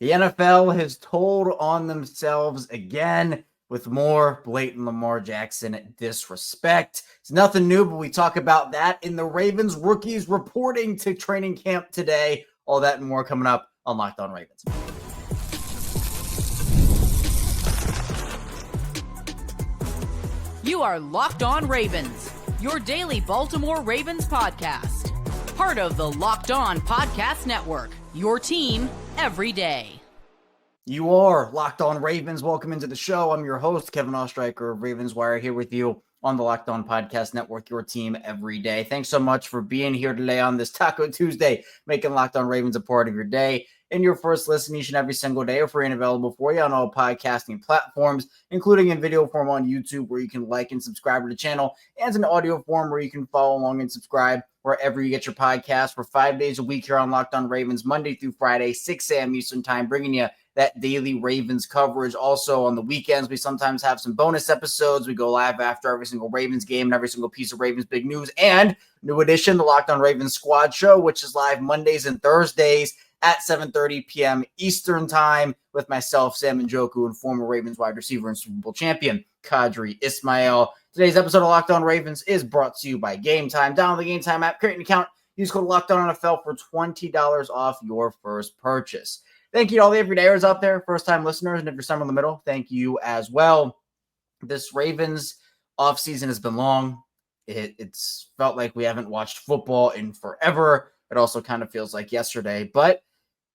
The NFL has told on themselves again with more blatant Lamar Jackson disrespect. It's nothing new, but we talk about that in the Ravens rookies reporting to training camp today. All that and more coming up on Locked On Ravens. You are Locked On Ravens, your daily Baltimore Ravens podcast. Part of the Locked On Podcast Network, your team every day. You are Locked On Ravens. Welcome into the show. I'm your host, Kevin Oestreicher of Ravens Wire, here with you on the Locked On Podcast Network, your team every day. Thanks so much for being here today on this Taco Tuesday, making Locked On Ravens a part of your day and your first listen each and every single day are free and available for you on all podcasting platforms, including in video form on YouTube, where you can like and subscribe to the channel, and in audio form where you can follow along and subscribe wherever you get your podcast. For 5 days a week here on Locked On Ravens, Monday through Friday, 6 a.m. Eastern Time, bringing you that daily Ravens coverage. Also on the weekends, we sometimes have some bonus episodes. We go live after every single Ravens game and every single piece of Ravens big news. And new addition, the Locked On Ravens Squad Show, which is live Mondays and Thursdays at 7:30 p.m. Eastern Time with myself, Sam Njoku, and former Ravens wide receiver and Super Bowl champion, Qadry Ismail. Today's episode of Locked On Ravens is brought to you by Gametime. Download the Gametime app, create an account, use code LOCKEDONNFL for $20 off your first purchase. Thank you to all the everydayers out there, first-time listeners, and if you're somewhere in the middle, thank you as well. This Ravens offseason has been long. It's felt like we haven't watched football in forever. It also kind of feels like yesterday, but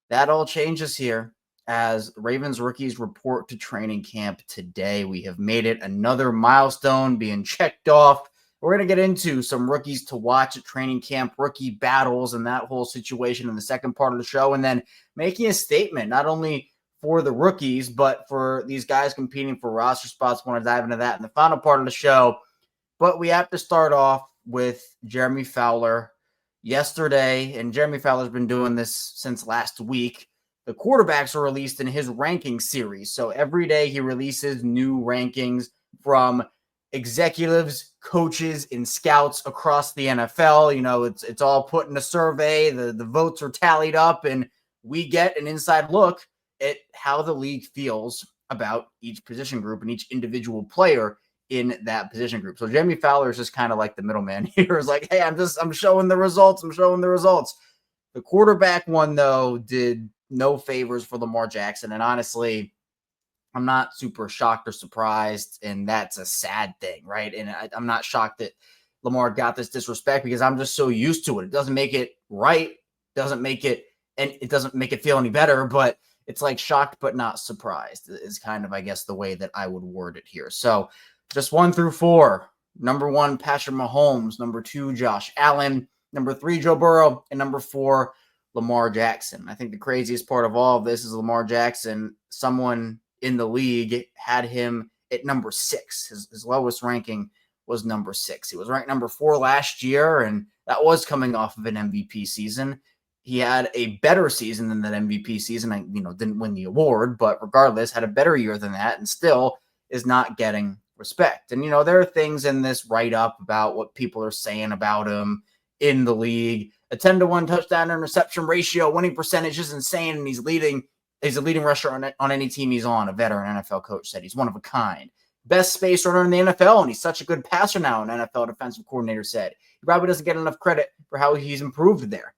that all changes here as Ravens rookies report to training camp today. We have made it another milestone being checked off. We're going to get into some rookies to watch at training camp, rookie battles, and that whole situation in the second part of the show, and then making a statement, not only for the rookies, but for these guys competing for roster spots. I want to dive into that in the final part of the show. But we have to start off with Jeremy Fowler. Yesterday, and Jeremy Fowler's been doing this since last week, the quarterbacks are released in his ranking series. So every day he releases new rankings from executives, coaches, and scouts across the NFL. You know, it's all put in a survey. The votes are tallied up, and we get an inside look at how the league feels about each position group and each individual player in that position group. So Jeremy Fowler is just kind of like the middleman here. It's like, hey, I'm showing the results. The quarterback one, though, did no favors for Lamar Jackson. And honestly, I'm not super shocked or surprised. And that's a sad thing, right? And I'm not shocked that Lamar got this disrespect because I'm just so used to it. It doesn't make it right. And it doesn't make it feel any better, but it's like shocked but not surprised is kind of, I guess, the way that I would word it here. So just 1 through 4. Number 1, Patrick Mahomes. Number 2, Josh Allen. Number 3, Joe Burrow. And number 4, Lamar Jackson. I think the craziest part of all of this is Lamar Jackson. Someone in the league had him at number 6. His lowest ranking was number 6. He was ranked number 4 last year, and that was coming off of an MVP season. He had a better season than that MVP season. I didn't win the award, but regardless, had a better year than that, and still is not getting respect. And, there are things in this write-up about what people are saying about him in the league. A 10-to-1 touchdown interception ratio, winning percentage is insane, and he's a leading rusher on any team he's on. A veteran NFL coach said he's one of a kind. Best space runner in the NFL, and he's such a good passer now, an NFL defensive coordinator said. He probably doesn't get enough credit for how he's improved there.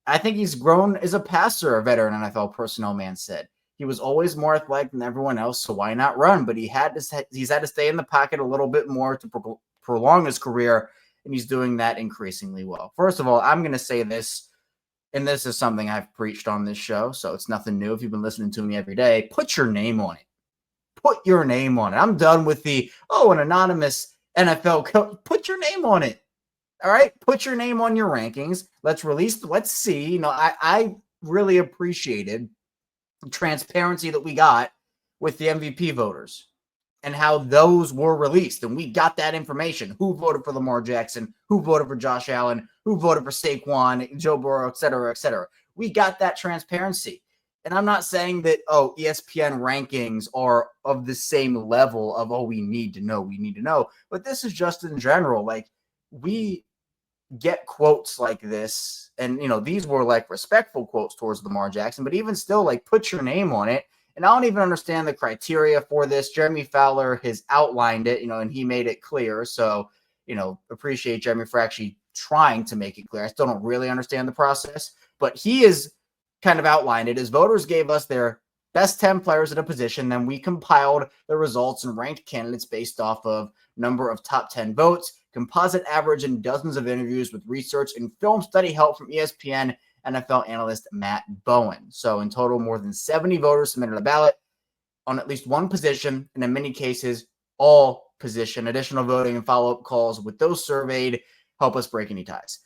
I think he's grown as a passer, a veteran NFL personnel man said. He was always more athletic than everyone else, so why not run? But he's had to stay in the pocket a little bit more to prolong his career, and he's doing that increasingly well. First of all, I'm going to say this, and this is something I've preached on this show, so it's nothing new if you've been listening to me every day. Put your name on it. Put your name on it. I'm done with an anonymous NFL coach. Put your name on it. All right? Put your name on your rankings. Let's see. I really appreciated transparency that we got with the MVP voters and how those were released. And we got that information. Who voted for Lamar Jackson? Who voted for Josh Allen? Who voted for Saquon, Joe Burrow, et cetera, et cetera. We got that transparency. And I'm not saying that, ESPN rankings are of the same level of, we need to know. But this is just in general. Like, we get quotes like this, and these were like respectful quotes towards Lamar Jackson, but even still, like, put your name on it. And I don't even understand the criteria for this. Jeremy Fowler has outlined it, and he made it clear. So, appreciate Jeremy for actually trying to make it clear. I still don't really understand the process, but he is kind of outlined it as voters gave us their best 10 players at a position. Then we compiled the results and ranked candidates based off of number of top 10 votes, composite average, and dozens of interviews with research and film study help from ESPN NFL analyst Matt Bowen. So in total, more than 70 voters submitted a ballot on at least one position, and in many cases, all position. Additional voting and follow-up calls with those surveyed help us break any ties.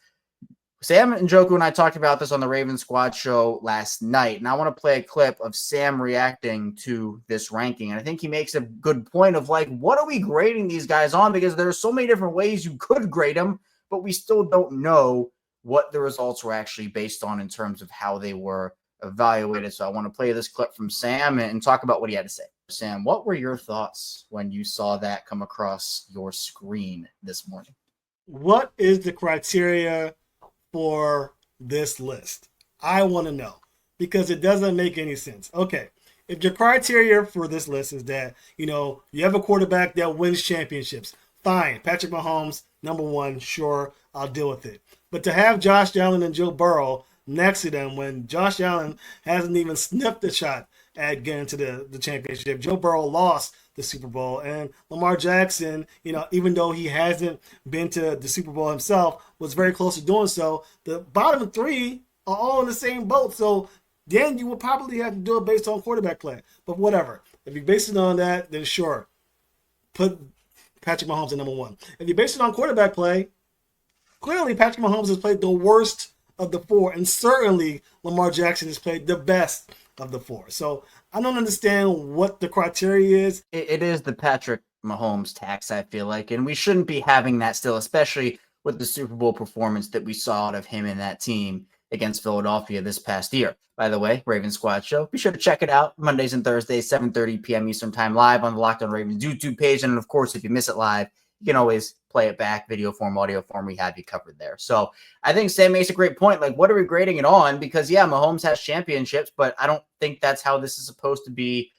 Sam and Njoku and I talked about this on the Ravens Squad show last night, and I want to play a clip of Sam reacting to this ranking. And I think he makes a good point of, like, what are we grading these guys on? Because there are so many different ways you could grade them, but we still don't know what the results were actually based on in terms of how they were evaluated. So I want to play this clip from Sam and talk about what he had to say. Sam, what were your thoughts when you saw that come across your screen this morning? What is the criteria for this list? I want to know, because it doesn't make any sense. Okay, if your criteria for this list is that, you have a quarterback that wins championships, fine. Patrick Mahomes, number one, sure, I'll deal with it. But to have Josh Allen and Joe Burrow next to them when Josh Allen hasn't even sniffed a shot at getting to the championship. Joe Burrow lost the Super Bowl, and Lamar Jackson, even though he hasn't been to the Super Bowl himself, was very close to doing so. The bottom three are all in the same boat, so then you will probably have to do it based on quarterback play. But whatever. If you base it on that, then sure, put Patrick Mahomes at number one. If you base it on quarterback play, clearly Patrick Mahomes has played the worst of the four, and certainly Lamar Jackson has played the best of the four. So I don't understand what the criteria is. It is the Patrick Mahomes tax, I feel like, and we shouldn't be having that still, especially with the Super Bowl performance that we saw out of him and that team against Philadelphia this past year. By the way, Ravens Squad Show, be sure to check it out Mondays and Thursdays, 7:30 p.m. Eastern Time, live on the Locked On Ravens YouTube page. And of course, if you miss it live, you can always play it back, video form, audio form. We have you covered there. So I think Sam makes a great point. Like, what are we grading it on? Because, yeah, Mahomes has championships, but I don't think that's how this is supposed to be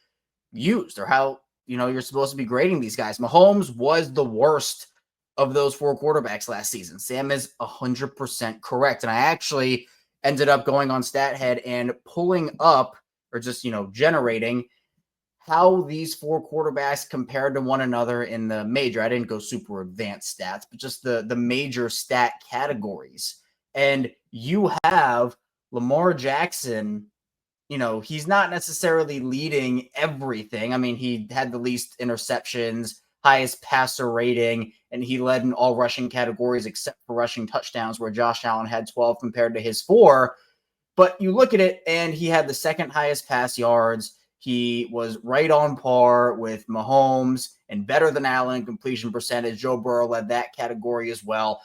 used, or how, you're supposed to be grading these guys. Mahomes was the worst of those four quarterbacks last season. Sam is 100% correct. And I actually ended up going on StatHead and pulling up, or just, generating how these four quarterbacks compared to one another in the major. I didn't go super advanced stats, but just the major stat categories. And you have Lamar Jackson, he's not necessarily leading everything. I mean, he had the least interceptions, highest passer rating, and he led in all rushing categories except for rushing touchdowns, where Josh Allen had 12 compared to his 4. But you look at it, and he had the second highest pass yards. He was right on par with Mahomes and better than Allen completion percentage. Joe Burrow led that category as well.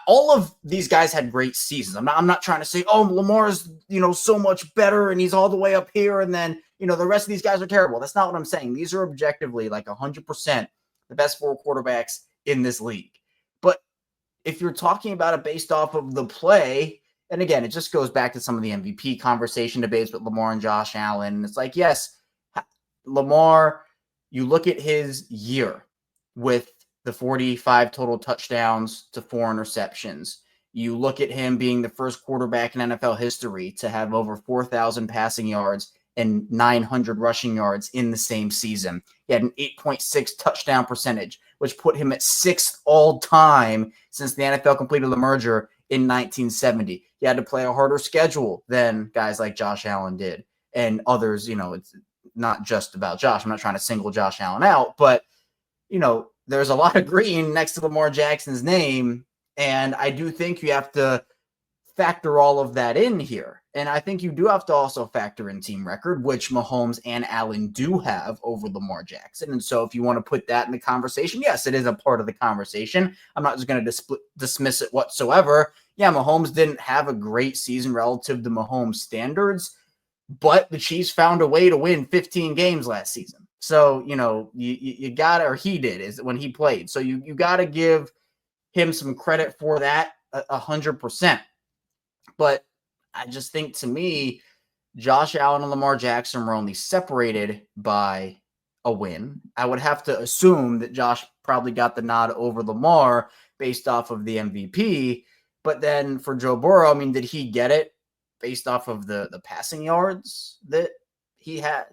All of these guys had great seasons. I'm not trying to say, oh, Lamar's, so much better and he's all the way up here, and then, the rest of these guys are terrible. That's not what I'm saying. These are objectively like 100% the best four quarterbacks in this league. But if you're talking about it based off of the play, and again, it just goes back to some of the MVP conversation debates with Lamar and Josh Allen. It's like, yes, Lamar, you look at his year with the 45 total touchdowns to 4 interceptions. You look at him being the first quarterback in NFL history to have over 4,000 passing yards and 900 rushing yards in the same season. He had an 8.6 touchdown percentage, which put him at 6th all time since the NFL completed the merger in 1970. He had to play a harder schedule than guys like Josh Allen did and others. It's not just about Josh. I'm not trying to single Josh Allen out, but, there's a lot of green next to Lamar Jackson's name. And I do think you have to factor all of that in here. And I think you do have to also factor in team record, which Mahomes and Allen do have over Lamar Jackson. And so if you want to put that in the conversation, yes, it is a part of the conversation. I'm not just going to dismiss it whatsoever. Yeah, Mahomes didn't have a great season relative to Mahomes standards, but the Chiefs found a way to win 15 games last season. So, you got to, or he did, is when he played. So you got to give him some credit for that. 100%. But I just think, to me, Josh Allen and Lamar Jackson were only separated by a win. I would have to assume that Josh probably got the nod over Lamar based off of the MVP. But then for Joe Burrow, I mean, did he get it based off of the passing yards that he had?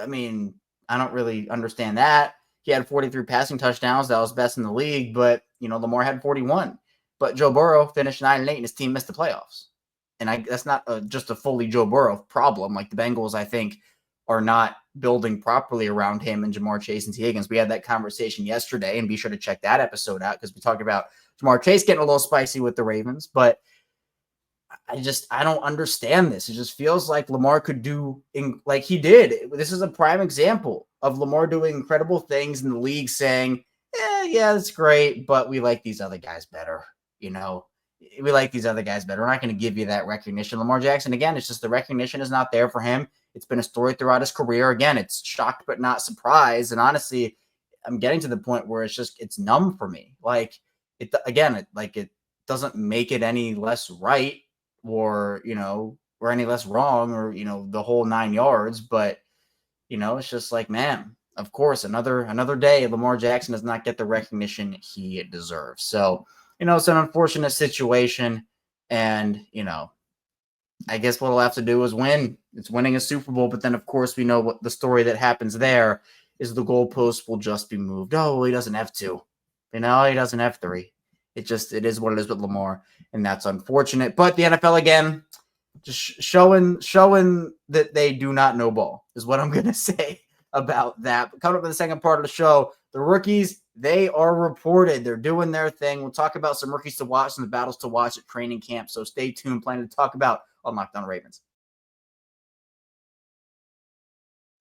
I mean, I don't really understand that. He had 43 passing touchdowns. That was best in the league. But, Lamar had 41. But Joe Burrow finished 9-8 and his team missed the playoffs. And that's not just a fully Joe Burrow problem. Like, the Bengals, I think, are not building properly around him and Jamar Chase and T. Higgins. We had that conversation yesterday, and be sure to check that episode out because we talked about Jamar Chase getting a little spicy with the Ravens. But I don't understand this. It just feels like Lamar could do like he did. This is a prime example of Lamar doing incredible things in the league saying, yeah, that's great, but we like these other guys better. We like these other guys better. We're not going to give you that recognition. Lamar Jackson, again, it's just the recognition is not there for him. It's been a story throughout his career. Again, it's shocked but not surprised. And honestly, I'm getting to the point where it's numb for me. Like, it doesn't make it any less right or any less wrong or, the whole 9 yards. But, it's just like, man, of course, another day, Lamar Jackson does not get the recognition he deserves. So, it's an unfortunate situation. And, I guess what he'll have to do is win. It's winning a Super Bowl. But then, of course, we know what the story that happens there is the goalpost will just be moved. Oh, well, he doesn't have 2. He doesn't have 3. It is what it is with Lamar. And that's unfortunate. But the NFL, again, just showing that they do not know ball is what I'm going to say about that. But coming up in the second part of the show, the rookies, they are reported. They're doing their thing. We'll talk about some rookies to watch and the battles to watch at training camp. So stay tuned. Plenty to talk about on Locked On Ravens.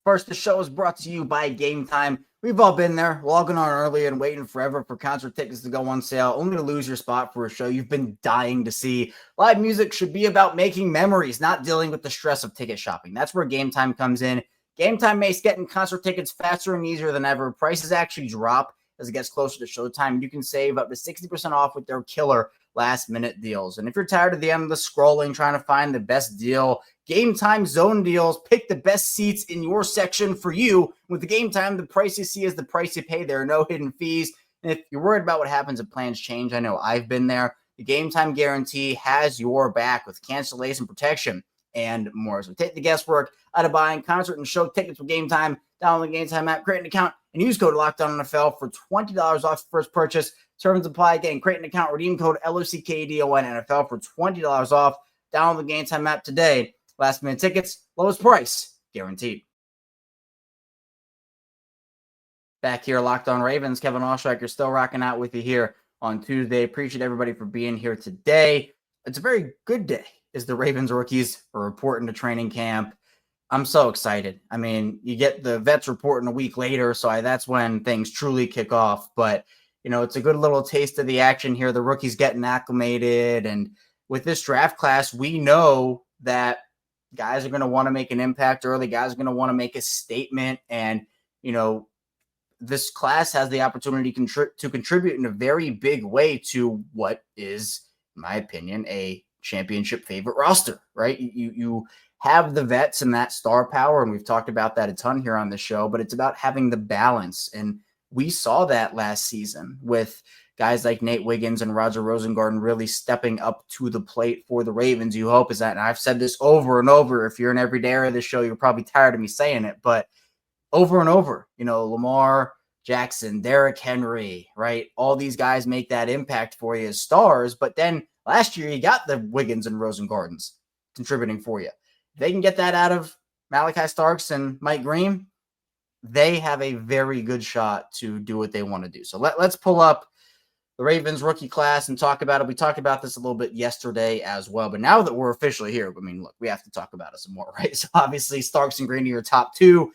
First, the show is brought to you by Gametime. We've all been there, logging on early and waiting forever for concert tickets to go on sale, only to lose your spot for a show you've been dying to see. Live music should be about making memories, not dealing with the stress of ticket shopping. That's where Gametime comes in. Gametime makes getting concert tickets faster and easier than ever. Prices actually drop as it gets closer to showtime. You can save up to 60% off with their killer last-minute deals. And if you're tired of the endless scrolling, trying to find the best deal, Gametime Zone Deals pick the best seats in your section for you. With the Gametime, the price you see is the price you pay. There are no hidden fees. And if you're worried about what happens if plans change, I know I've been there. The Gametime guarantee has your back with cancellation protection and more. So take the guesswork out of buying concert and show tickets with Gametime. Download the Gametime app, create an account, and use code LOCKEDONNFL for $20 off your first purchase. Terms apply. Again, create an account, redeem code LOCKEDONNFL for $20 off. Download the Gametime app today. Last minute tickets, lowest price, guaranteed. Back here, Locked On Ravens. Kevin Oestreicher still rocking out with you here on Tuesday. Appreciate everybody for being here today. It's a very good day as the Ravens rookies are reporting to training camp. I'm so excited. I mean, you get the vets reporting a week later, so that's when things truly kick off. But, it's a good little taste of the action here. The rookies getting acclimated. And with this draft class, we know that guys are going to want to make an impact early. Guys are going to want to make a statement. And, this class has the opportunity to contribute in a very big way to what is, in my opinion, a championship favorite roster, right? You have the vets and that star power, and we've talked about that a ton here on the show, but it's about having the balance. And we saw that last season with guys like Nate Wiggins and Roger Rosengarten really stepping up to the plate for the Ravens. You hope is that, and I've said this over and over. If you're an everydayer of this show, you're probably tired of me saying it, but over and over, Lamar Jackson, Derrick Henry, right? All these guys make that impact for you as stars. But then last year, you got the Wiggins and Rosengartens contributing for you. If they can get that out of Malaki Starks and Mike Green, they have a very good shot to do what they want to do. So let's pull up the Ravens rookie class and talk about it. We talked about this a little bit yesterday as well, but now that we're officially here, I mean, look, we have to talk about it some more, right? So obviously Starks and Green are your top two.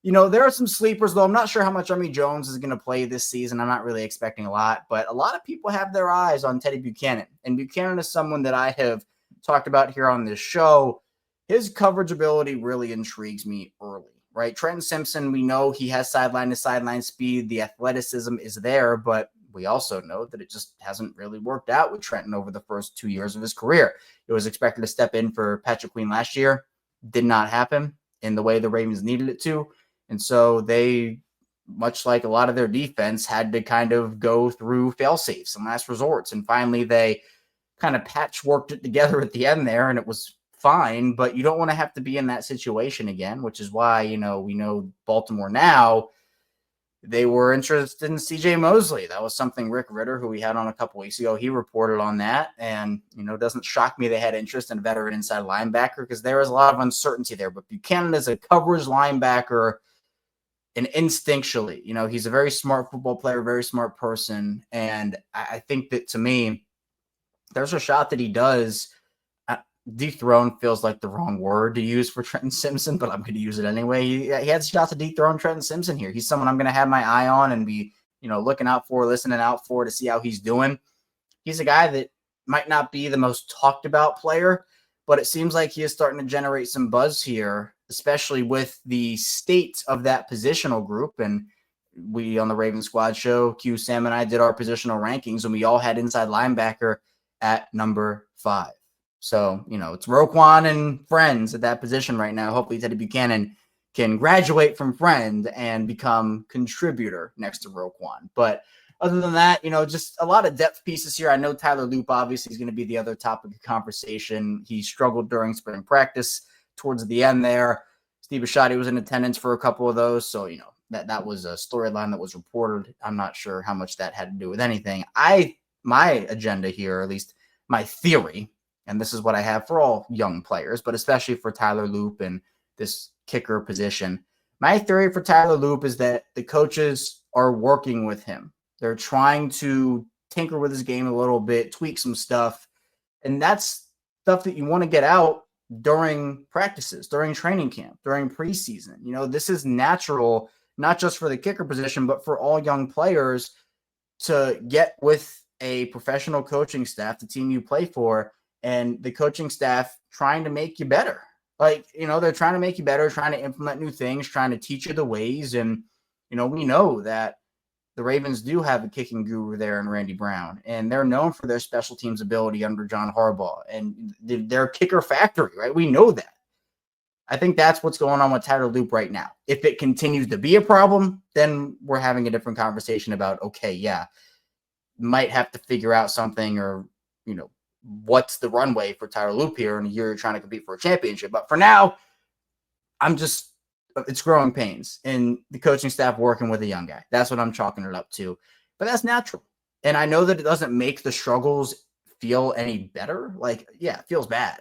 There are some sleepers, though. I'm not sure how much Army Jones is going to play this season. I'm not really expecting a lot, but a lot of people have their eyes on Teddy Buchanan. And Buchanan is someone that I have talked about here on this show. His coverage ability really intrigues me early, right? Trenton Simpson, we know he has sideline-to-sideline speed. The athleticism is there, but we also know that it just hasn't really worked out with Trenton over the first 2 years of his career. It was expected to step in for Patrick Queen last year. Did not happen in the way the Ravens needed it to. And so they, much like a lot of their defense, had to kind of go through fail-safes and last resorts. And finally, they kind of patchworked it together at the end there, and it was fine. But you don't want to have to be in that situation again, which is why, we know Baltimore now, they were interested in CJ Mosley. That was something Rick Ritter, who we had on a couple weeks ago, he reported on that. And, it doesn't shock me they had interest in a veteran inside linebacker because there is a lot of uncertainty there. But Buchanan is a coverage linebacker, and instinctually, he's a very smart football player, very smart person. And I think that, to me, there's a shot that he does. Dethrone feels like the wrong word to use for Trenton Simpson, but I'm going to use it anyway. He has a shot to dethrone Trenton Simpson here. He's someone I'm going to have my eye on and be, looking out for, listening out for to see how he's doing. He's a guy that might not be the most talked about player, but it seems like he is starting to generate some buzz here, especially with the state of that positional group. And we on the Raven Squad show, Q, Sam, and I did our positional rankings, and we all had inside linebacker at number 5. So, it's Roquan and friends at that position right now. Hopefully Teddy Buchanan can graduate from friend and become contributor next to Roquan. But other than that, just a lot of depth pieces here. I know Tyler Loop obviously is going to be the other topic of conversation. He struggled during spring practice towards the end there. Steve Bisciotti was in attendance for a couple of those. So, that was a storyline that was reported. I'm not sure how much that had to do with anything. My agenda here, or at least my theory, and this is what I have for all young players, but especially for Tyler Loop and this kicker position. My theory for Tyler Loop is that the coaches are working with him. They're trying to tinker with his game a little bit, tweak some stuff. And that's stuff that you want to get out during practices, during training camp, during preseason. This is natural, not just for the kicker position, but for all young players to get with a professional coaching staff, the team you play for, and the coaching staff trying to make you better. They're trying to make you better, trying to implement new things, trying to teach you the ways. And, we know that the Ravens do have a kicking guru there in Randy Brown, and they're known for their special teams ability under John Harbaugh and their kicker factory, right? We know that. I think that's what's going on with Tyler Loop right now. If it continues to be a problem, then we're having a different conversation about, okay, yeah, might have to figure out something, or, what's the runway for Tyler Loop here in a year you're trying to compete for a championship. But for now, it's growing pains and the coaching staff working with a young guy. That's what I'm chalking it up to. But that's natural. And I know that it doesn't make the struggles feel any better. It feels bad.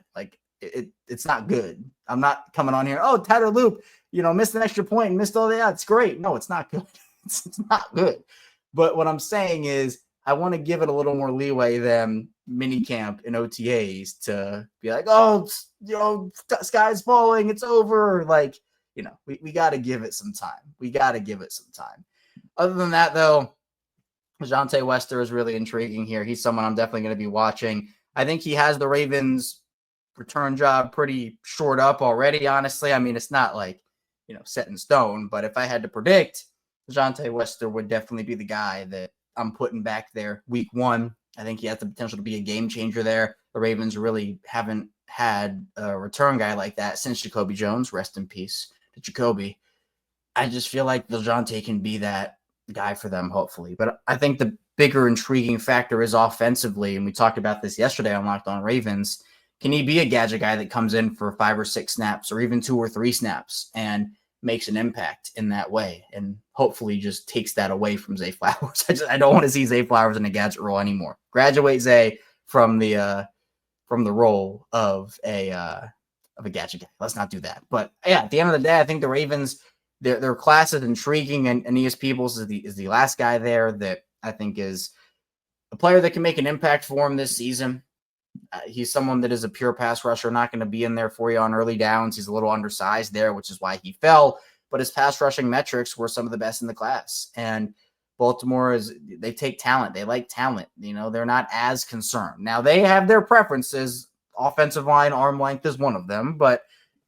It's not good. I'm not coming on here, oh, Tyler Loop, missed an extra point and missed all that. It's great. No, it's not good. It's not good. But what I'm saying is I want to give it a little more leeway than mini camp and OTAs to be like, oh, sky's falling, it's over. We got to give it some time. Other than that, though, Dejounte Wester is really intriguing here. He's someone I'm definitely going to be watching. I think he has the Ravens return job pretty shored up already, honestly. I mean, it's not set in stone, but if I had to predict, Dejounte Wester would definitely be the guy that I'm putting back there week 1. I think he has the potential to be a game changer there. The Ravens really haven't had a return guy like that since Jacoby Jones. Rest in peace to Jacoby. I just feel like Dejounte can be that guy for them, hopefully. But I think the bigger intriguing factor is offensively, and we talked about this yesterday on Locked On Ravens. Can he be a gadget guy that comes in for 5 or 6 snaps, or even 2 or 3 snaps, and makes an impact in that way, and hopefully just takes that away from Zay Flowers? I don't want to see Zay Flowers in a gadget role anymore. Graduate Zay from the role of a gadget guy. Let's not do that. But yeah, at the end of the day, I think the Ravens, their class is intriguing, and Aeneas Peebles is the last guy there that I think is a player that can make an impact for him this season. He's someone that is a pure pass rusher, not going to be in there for you on early downs. He's a little undersized there, which is why he fell. But his pass rushing metrics were some of the best in the class. And Baltimore they take talent. They like talent. They're not as concerned. Now, they have their preferences. Offensive line, arm length is one of them. But,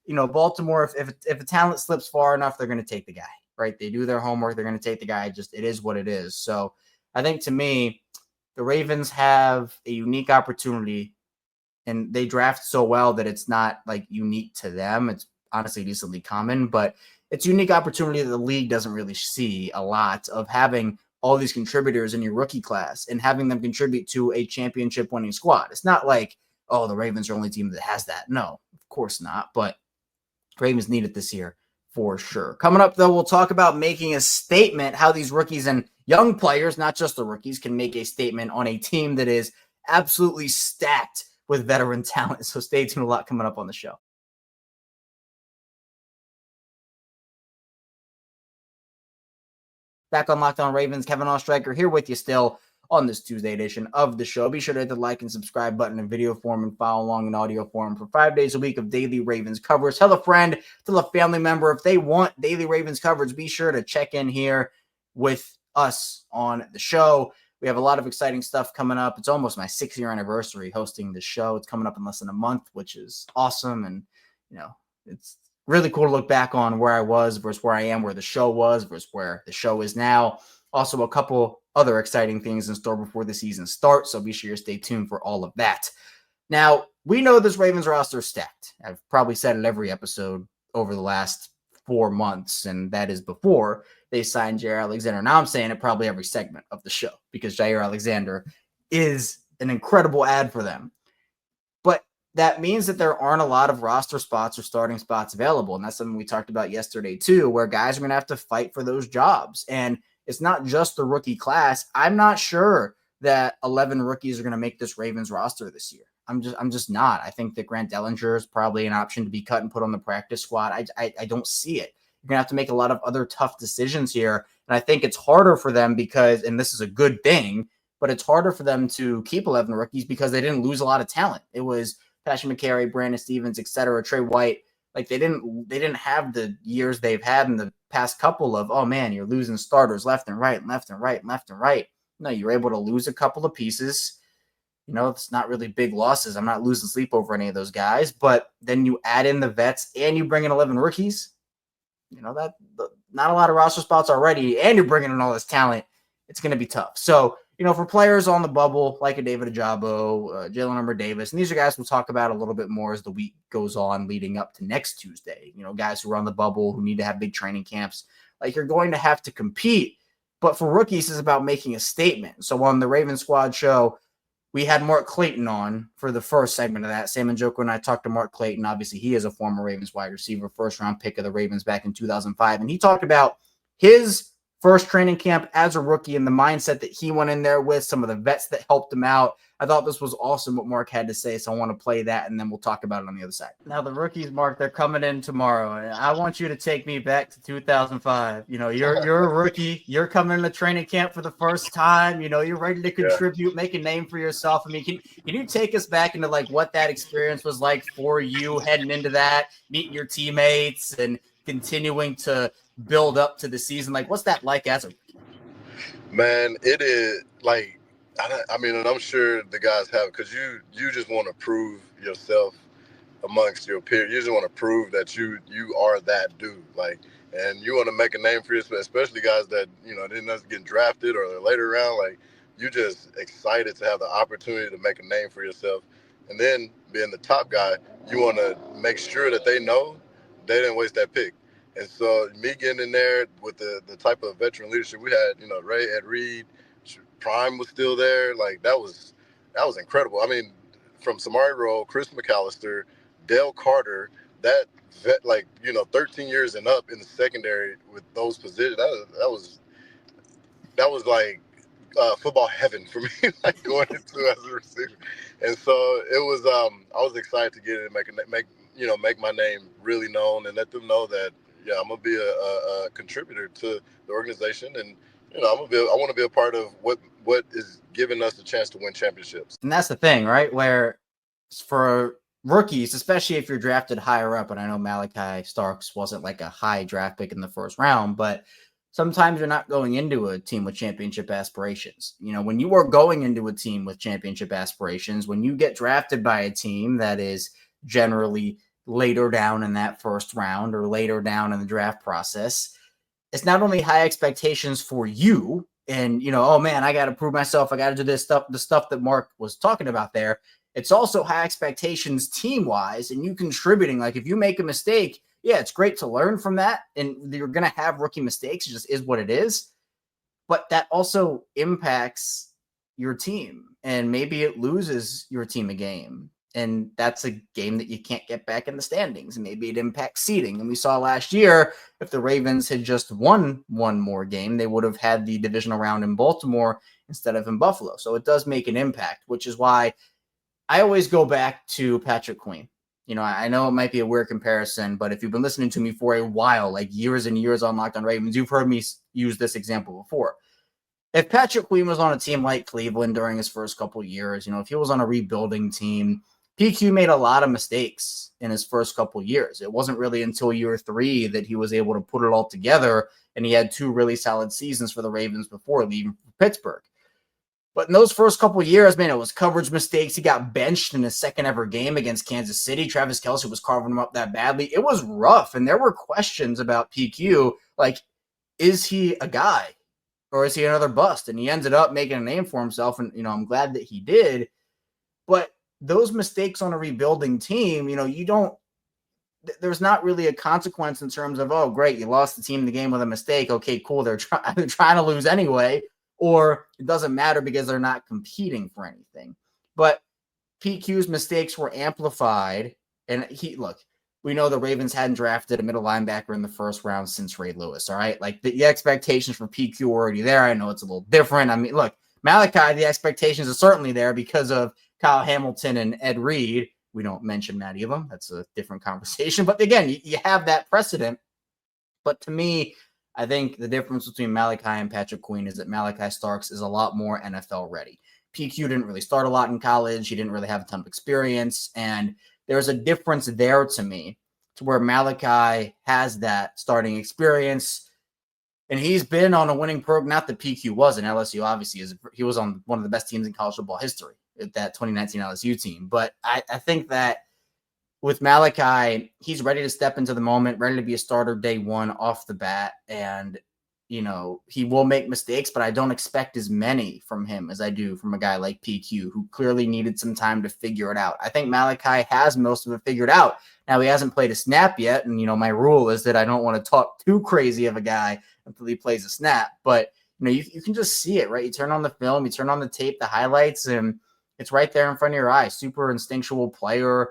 Baltimore, if a talent slips far enough, they're going to take the guy, right? They do their homework. They're going to take the guy. It is what it is. So I think to me, the Ravens have a unique opportunity, and they draft so well that it's not like unique to them. It's honestly decently common, but it's a unique opportunity that the league doesn't really see a lot, of having all these contributors in your rookie class and having them contribute to a championship winning squad. It's not like, oh, the Ravens are the only team that has that. No, of course not. But Ravens need it this year for sure. Coming up, though, we'll talk about making a statement, how these rookies and young players, not just the rookies, can make a statement on a team that is absolutely stacked with veteran talent. So stay tuned, a lot coming up on the show. Back on Locked On Ravens, Kevin Oestreicher here with you still on this Tuesday edition of the show. Be sure to hit the like and subscribe button in video form and follow along in audio form for 5 days a week of daily Ravens coverage. Tell a friend, tell a family member if they want daily Ravens coverage. Be sure to check in here with us on the show. We have a lot of exciting stuff coming up. It's almost my 6-year anniversary hosting the show. It's coming up in less than a month, which is awesome. And, it's really cool to look back on where I was versus where I am, where the show was versus where the show is now. Also, a couple other exciting things in store before the season starts, so be sure to stay tuned for all of that. Now, we know this Ravens roster is stacked. I've probably said it every episode over the last 4 months, and that is before they signed Jaire Alexander. Now I'm saying it probably every segment of the show because Jaire Alexander is an incredible add for them. But that means that there aren't a lot of roster spots or starting spots available, and that's something we talked about yesterday too, where guys are going to have to fight for those jobs. And it's not just the rookie class. I'm not sure that 11 rookies are going to make this Ravens roster this year. I'm just not. I think that Grant Dellinger is probably an option to be cut and put on the practice squad. I don't see it. You're going to have to make a lot of other tough decisions here. And I think it's harder for them because, and this is a good thing, but it's harder for them to keep 11 rookies because they didn't lose a lot of talent. It was Passion McCary, Brandon Stevens, etc., Trey White. Like they didn't have the years they've had in the past couple of, oh man, you're losing starters left and right. No, you're able to lose a couple of pieces. It's not really big losses. I'm not losing sleep over any of those guys, but then you add in the vets and you bring in 11 rookies. That not a lot of roster spots already, and you're bringing in all this talent. It's going to be tough. So, for players on the bubble, like a David Ojabo, Jalen Armour Davis, and these are guys we'll talk about a little bit more as the week goes on leading up to next Tuesday. Guys who are on the bubble, who need to have big training camps. Like, you're going to have to compete. But for rookies, it's about making a statement. So on the Raven Squad show, we had Mark Clayton on for the first segment of that. Sam and Joko and I talked to Mark Clayton. Obviously, he is a former Ravens wide receiver, first-round pick of the Ravens back in 2005. And he talked about his first training camp as a rookie and the mindset that he went in there with, some of the vets that helped him out. I thought this was awesome what Mark had to say, so I want to play that, and then we'll talk about it on the other side. Now, the rookies, Mark, they're coming in tomorrow, and I want you to take me back to 2005. You're a rookie. You're coming into training camp for the first time. You're ready to contribute, make a name for yourself. I mean, can you take us back into, like, what that experience was like for you heading into that, meeting your teammates, and continuing to build up to the season? Like, what's that like as a rookie? Man, it is like, I mean, and I'm sure the guys have, because you just want to prove yourself amongst your peers. You just want to prove that you are that dude, like, and you want to make a name for yourself, especially guys that didn't get drafted or they're later round. Like, you just excited to have the opportunity to make a name for yourself, and then being the top guy, you want to make sure that they know they didn't waste that pick. And so me getting in there with the type of veteran leadership we had, Ray, Ed Reed, Prime was still there. Like, that was incredible. I mean, from Samari Rowe, Chris McAllister, Dale Carter, that vet, 13 years and up in the secondary with those positions, that was like football heaven for me, like going into as a receiver. And so it was, I was excited to get in and make my name really known and let them know that, I'm going to be a contributor to the organization. And, I want to be a part of what is giving us a chance to win championships. And that's the thing, right? Where for rookies, especially if you're drafted higher up, and I know Malaki Starks wasn't like a high draft pick in the first round, but sometimes you're not going into a team with championship aspirations. When you are going into a team with championship aspirations, when you get drafted by a team that is generally later down in that first round or later down in the draft process, it's not only high expectations for you and, oh man, I got to prove myself. I got to do this stuff, the stuff that Mark was talking about there. It's also high expectations team wise and you contributing. Like if you make a mistake, yeah, it's great to learn from that. And you're going to have rookie mistakes. It just is what it is. But that also impacts your team and maybe it loses your team a game. And that's a game that you can't get back in the standings. Maybe it impacts seeding. And we saw last year, if the Ravens had just won one more game, they would have had the divisional round in Baltimore instead of in Buffalo. So it does make an impact, which is why I always go back to Patrick Queen. I know it might be a weird comparison, but if you've been listening to me for a while, like years and years on Locked on Ravens, you've heard me use this example before. If Patrick Queen was on a team like Cleveland during his first couple of years, if he was on a rebuilding team, PQ made a lot of mistakes in his first couple of years. It wasn't really until year 3 that he was able to put it all together, and he had 2 really solid seasons for the Ravens before leaving for Pittsburgh. But in those first couple of years, man, it was coverage mistakes. He got benched in his second ever game against Kansas City. Travis Kelce was carving him up that badly. It was rough, and there were questions about PQ, like, is he a guy or is he another bust? And he ended up making a name for himself, and, I'm glad that he did. But those mistakes on a rebuilding team, there's not really a consequence in terms of, oh, great, you lost the team in the game with a mistake. Okay, cool. They're trying to lose anyway. Or it doesn't matter because they're not competing for anything. But PQ's mistakes were amplified. And we know the Ravens hadn't drafted a middle linebacker in the first round since Ray Lewis, all right? Like the expectations for PQ were already there. I know it's a little different. I mean, look, Malaki, the expectations are certainly there because of Kyle Hamilton and Ed Reed. We don't mention Matt Elam. That's a different conversation. But again, you have that precedent. But to me, I think the difference between Malaki and Patrick Queen is that Malaki Starks is a lot more NFL ready. PQ didn't really start a lot in college. He didn't really have a ton of experience. And there's a difference there to me to where Malaki has that starting experience. And he's been on a winning program. Not that PQ wasn't. LSU obviously he was on one of the best teams in college football history, that 2019 LSU team. But I think that with Malaki, he's ready to step into the moment, ready to be a starter day one off the bat. And, he will make mistakes, but I don't expect as many from him as I do from a guy like PQ, who clearly needed some time to figure it out. I think Malaki has most of it figured out. Now, he hasn't played a snap yet. And, my rule is that I don't want to talk too crazy of a guy until he plays a snap. But, you can just see it, right? You turn on the film, you turn on the tape, the highlights, and it's right there in front of your eyes. Super instinctual player.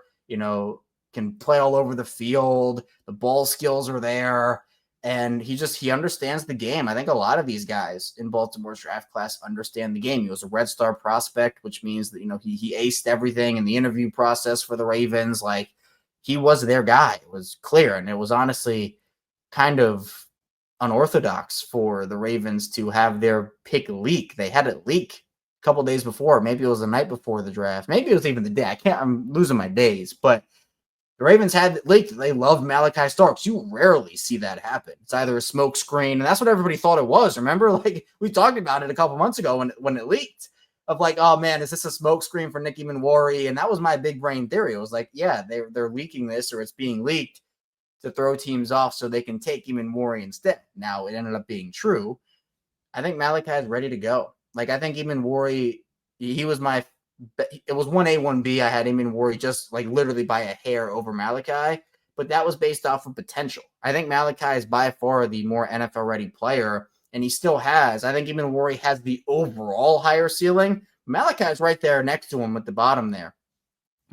Can play all over the field. The ball skills are there. And he understands the game. I think a lot of these guys in Baltimore's draft class understand the game. He was a Red Star prospect, which means that, he aced everything in the interview process for the Ravens. Like, he was their guy. It was clear. And it was honestly kind of unorthodox for the Ravens to have their pick leak. They had it leak a couple days before. Maybe it was the night before the draft. Maybe it was even the day. I'm losing my days. But the Ravens had it leaked. They love Malaki Starks. You rarely see that happen. It's either a smoke screen, and that's what everybody thought it was. Remember, like we talked about it a couple months ago when it leaked. Of like, oh man, is this a smoke screen for Nicky Manwari? And that was my big brain theory. It was like, yeah, they're leaking this, or it's being leaked to throw teams off so they can take Manwari instead. Now it ended up being true. I think Malaki is ready to go. Like I think Manwari, he was it was 1A, 1B. I had Manwari just like literally by a hair over Malaki, but that was based off of potential. I think Malaki is by far the more NFL ready player, and he still has. I think Manwari has the overall higher ceiling. Malaki is right there next to him at the bottom there.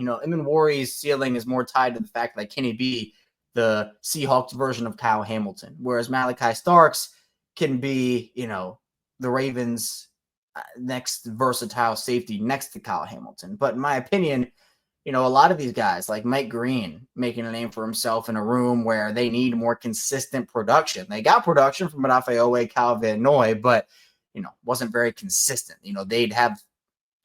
Manwari's ceiling is more tied to the fact that can he be the Seahawks version of Kyle Hamilton, whereas Malaki Starks can be, the Ravens' next versatile safety next to Kyle Hamilton. But in my opinion, a lot of these guys like Mike Green making a name for himself in a room where they need more consistent production. They got production from Adafeowe, Kyle Van Noy, but, wasn't very consistent. They'd have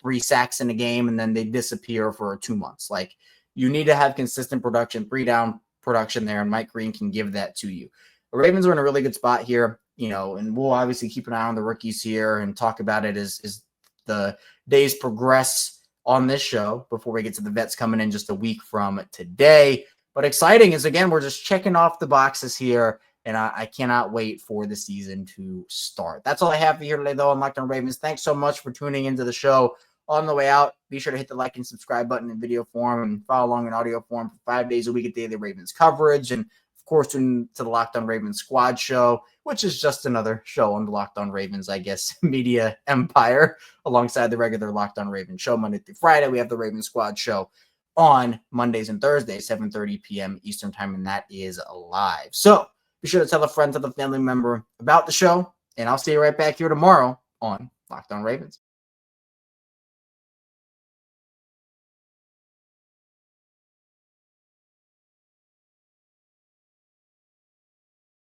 3 sacks in a game and then they'd disappear for 2 months. Like you need to have consistent production, 3 down production there, and Mike Green can give that to you. The Ravens are in a really good spot here. And we'll obviously keep an eye on the rookies here and talk about it as the days progress on this show before we get to the vets coming in just a week from today. But exciting is, again, we're just checking off the boxes here And I cannot wait for the season to start. That's all I have for you today, though, on Locked On Ravens. Thanks so much for tuning into the show. On the way out, be sure to hit the like and subscribe button in video form and follow along in audio form for 5 days a week at Daily Ravens coverage. And, of course, tune to the Locked On Ravens Squad show, which is just another show on the Locked On Ravens, I guess, media empire, alongside the regular Locked On Ravens show Monday through Friday. We have the Ravens Squad show on Mondays and Thursdays, 7:30 p.m. Eastern time, and that is live. So be sure to tell a friend, tell a family member about the show, and I'll see you right back here tomorrow on Locked On Ravens.